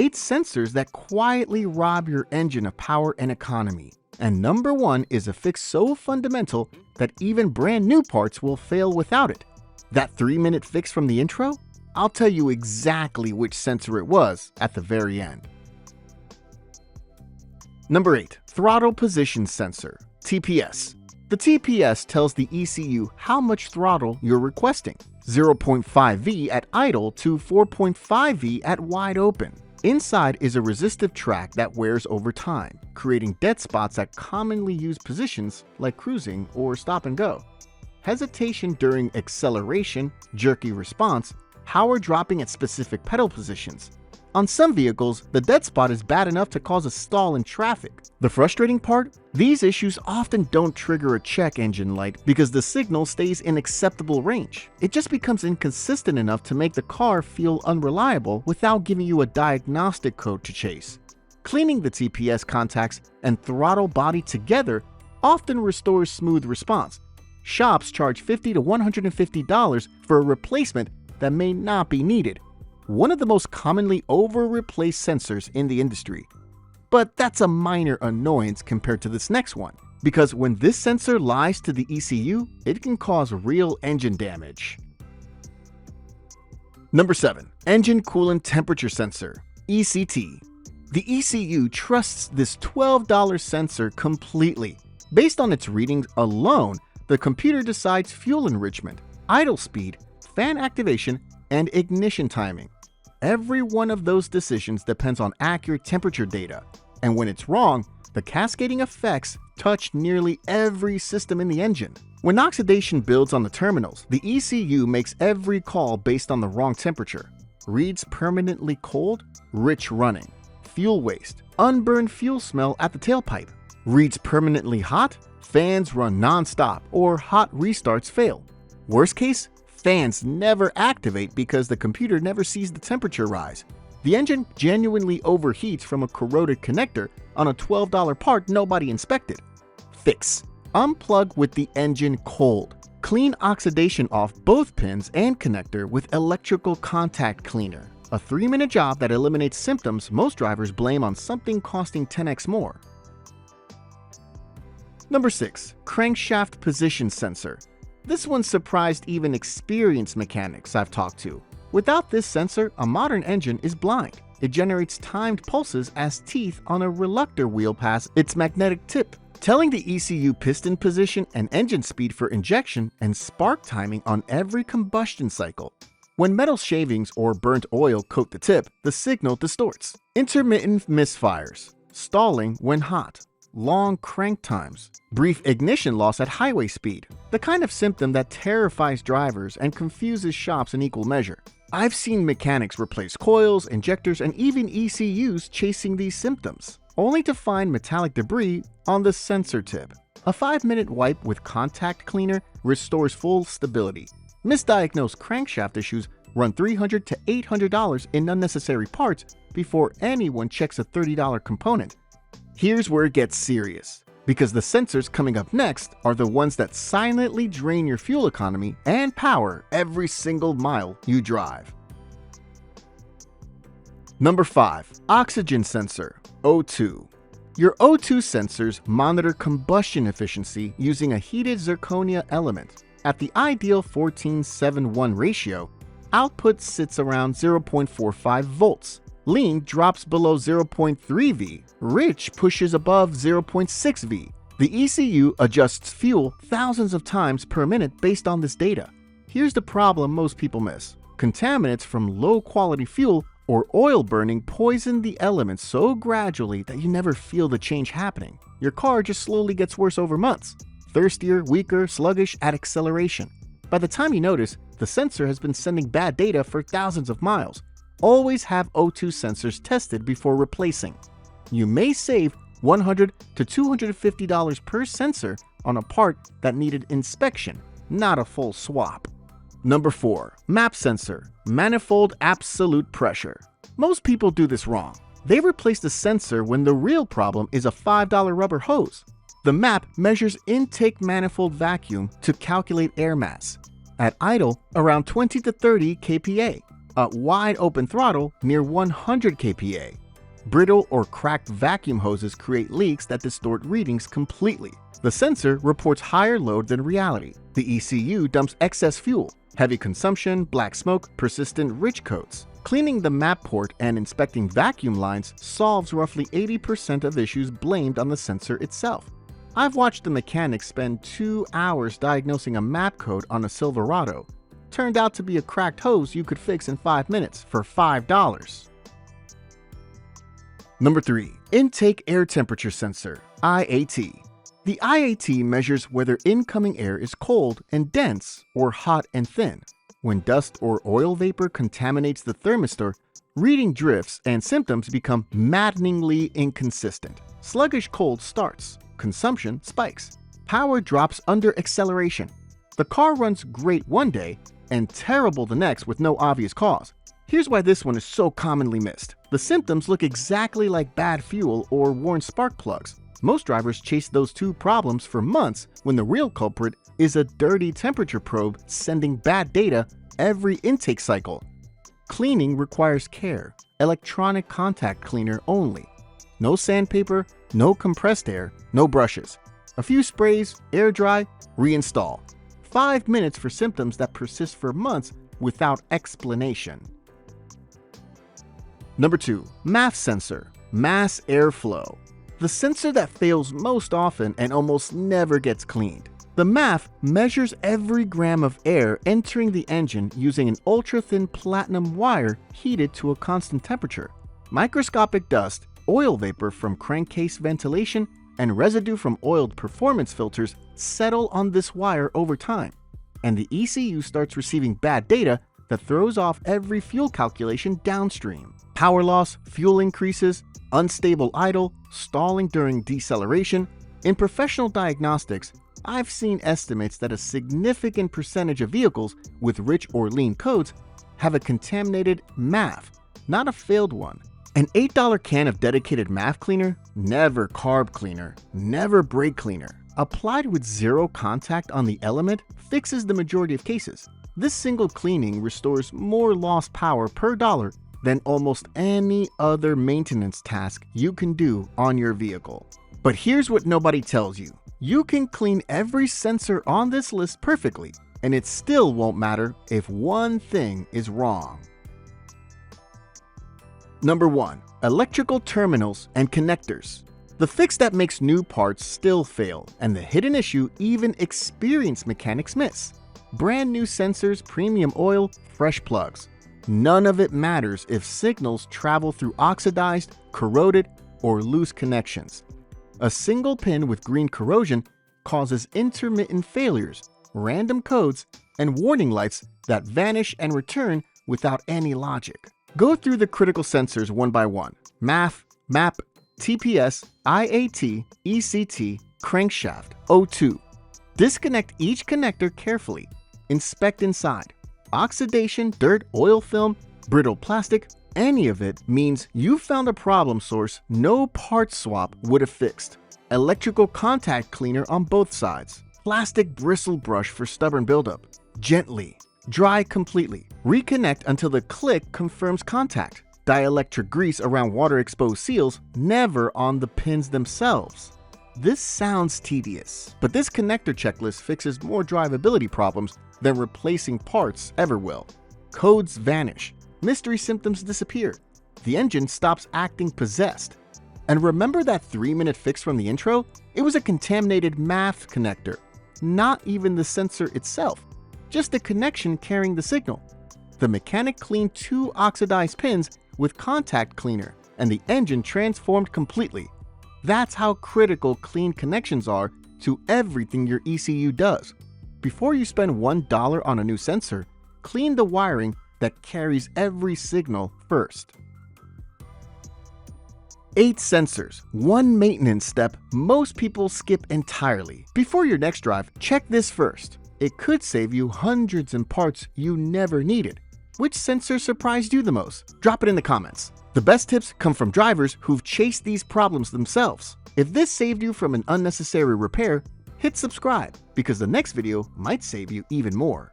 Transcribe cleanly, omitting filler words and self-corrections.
8 sensors that quietly rob your engine of power and economy. And number 1 is a fix so fundamental that even brand new parts will fail without it. That 3-minute fix from the intro? I'll tell you exactly which sensor it was at the very end. Number 8. Throttle Position Sensor, TPS. The TPS tells the ECU how much throttle you're requesting, 0.5 V at idle to 4.5 V at wide open. Inside is a resistive track that wears over time, creating dead spots at commonly used positions like cruising or stop and go. Hesitation during acceleration, jerky response, power dropping at specific pedal positions. On some vehicles, the dead spot is bad enough to cause a stall in traffic. The frustrating part? These issues often don't trigger a check engine light because the signal stays in acceptable range. It just becomes inconsistent enough to make the car feel unreliable without giving you a diagnostic code to chase. Cleaning the TPS contacts and throttle body together often restores smooth response. Shops charge $50 to $150 for a replacement that may not be needed. One of the most commonly over-replaced sensors in the industry. But that's a minor annoyance compared to this next one, because when this sensor lies to the ECU, it can cause real engine damage. Number 7. Engine Coolant Temperature Sensor, ECT. The ECU trusts this $12 sensor completely. Based on its readings alone, the computer decides fuel enrichment, idle speed, fan activation, and ignition timing. Every one of those decisions depends on accurate temperature data, and when it's wrong, the cascading effects touch nearly every system in the engine. When oxidation builds on the terminals, the ECU makes every call based on the wrong temperature. Reads permanently cold, rich running. Fuel waste, unburned fuel smell at the tailpipe. Reads permanently hot, fans run non-stop, or hot restarts fail. Worst case, fans never activate because the computer never sees the temperature rise. The engine genuinely overheats from a corroded connector on a $12 part nobody inspected. Fix. Unplug with the engine cold. Clean oxidation off both pins and connector with electrical contact cleaner. A 3-minute job that eliminates symptoms most drivers blame on something costing 10x more. Number 6. Crankshaft Position Sensor. This one surprised even experienced mechanics I've talked to. Without this sensor, a modern engine is blind. It generates timed pulses as teeth on a reluctor wheel pass its magnetic tip, telling the ECU piston position and engine speed for injection and spark timing on every combustion cycle. When metal shavings or burnt oil coat the tip, the signal distorts. Intermittent misfires, stalling when hot, long crank times, brief ignition loss at highway speed, the kind of symptom that terrifies drivers and confuses shops in equal measure. I've seen mechanics replace coils, injectors, and even ECUs chasing these symptoms, only to find metallic debris on the sensor tip. A 5-minute wipe with contact cleaner restores full stability. Misdiagnosed crankshaft issues run $300 to $800 in unnecessary parts before anyone checks a $30 component. Here's where it gets serious, because the sensors coming up next are the ones that silently drain your fuel economy and power every single mile you drive. Number 5. Oxygen Sensor, O2. Your O2 sensors monitor combustion efficiency using a heated zirconia element. At the ideal 14:7:1 ratio, output sits around 0.45 volts. Lean drops below 0.3 V. Rich pushes above 0.6 V. The ECU adjusts fuel thousands of times per minute based on this data. Here's the problem most people miss. Contaminants from low-quality fuel or oil burning poison the elements so gradually that you never feel the change happening. Your car just slowly gets worse over months. Thirstier, weaker, sluggish at acceleration. By the time you notice, the sensor has been sending bad data for thousands of miles. Always have O2 sensors tested before replacing. You may save $100 to $250 per sensor on a part that needed inspection, not a full swap. Number 4. MAP Sensor, Manifold Absolute Pressure. Most people do this wrong. They replace the sensor when the real problem is a $5 rubber hose. The MAP measures intake manifold vacuum to calculate air mass. At idle, around 20 to 30 kPa. A wide open throttle near 100 kPa. Brittle or cracked vacuum hoses create leaks that distort readings completely. The sensor reports higher load than reality. The ECU dumps excess fuel, heavy consumption, black smoke, persistent rich coats. Cleaning the map port and inspecting vacuum lines solves roughly 80% of issues blamed on the sensor itself. I've watched the mechanic spend 2 hours diagnosing a map code on a Silverado. Turned out to be a cracked hose you could fix in 5 minutes for $5. Number 3. Intake Air Temperature Sensor, IAT. The IAT measures whether incoming air is cold and dense or hot and thin. When dust or oil vapor contaminates the thermistor, reading drifts and symptoms become maddeningly inconsistent. Sluggish cold starts, consumption spikes, power drops under acceleration. The car runs great one day and terrible the next with no obvious cause. Here's why this one is so commonly missed. The symptoms look exactly like bad fuel or worn spark plugs. Most drivers chase those two problems for months when the real culprit is a dirty temperature probe sending bad data every intake cycle. Cleaning requires care. Electronic contact cleaner only. No sandpaper, no compressed air, no brushes. A few sprays, air dry, reinstall. 5 minutes for symptoms that persist for months without explanation. Number 2. MAF sensor, mass airflow. The sensor that fails most often and almost never gets cleaned. The MAF measures every gram of air entering the engine using an ultra-thin platinum wire heated to a constant temperature. Microscopic dust, oil vapor from crankcase ventilation, and residue from oiled performance filters settle on this wire over time, and the ECU starts receiving bad data that throws off every fuel calculation downstream. Power loss, fuel increases, unstable idle, stalling during deceleration. In professional diagnostics, I've seen estimates that a significant percentage of vehicles with rich or lean codes have a contaminated MAF, not a failed one. An $8 can of dedicated MAF cleaner, never carb cleaner, never brake cleaner, applied with zero contact on the element fixes the majority of cases. This single cleaning restores more lost power per dollar than almost any other maintenance task you can do on your vehicle. But here's what nobody tells you. You can clean every sensor on this list perfectly, and it still won't matter if one thing is wrong. Number 1. Electrical terminals and connectors. The fix that makes new parts still fail, and the hidden issue even experienced mechanics miss. Brand new sensors, premium oil, fresh plugs. None of it matters if signals travel through oxidized, corroded, or loose connections. A single pin with green corrosion causes intermittent failures, random codes, and warning lights that vanish and return without any logic. Go through the critical sensors one by one. MAF, MAP, TPS, IAT, ECT, crankshaft, O2. Disconnect each connector carefully. Inspect inside. Oxidation, dirt, oil film, brittle plastic, any of it means you found a problem source no part swap would have fixed. Electrical contact cleaner on both sides. Plastic bristle brush for stubborn buildup. Gently. Dry completely. Reconnect until the click confirms contact. Dielectric grease around water-exposed seals, never on the pins themselves. This sounds tedious, but this connector checklist fixes more drivability problems than replacing parts ever will. Codes vanish. Mystery symptoms disappear. The engine stops acting possessed. And remember that 3-minute fix from the intro? It was a contaminated MAF connector. Not even the sensor itself. Just the connection carrying the signal. The mechanic cleaned 2 oxidized pins with contact cleaner, and the engine transformed completely. That's how critical clean connections are to everything your ECU does. Before you spend $1 on a new sensor, clean the wiring that carries every signal first. 8 sensors, 1 maintenance step most people skip entirely. Before your next drive, check this first. It could save you hundreds in parts you never needed. Which sensor surprised you the most? Drop it in the comments. The best tips come from drivers who've chased these problems themselves. If this saved you from an unnecessary repair, hit subscribe because the next video might save you even more.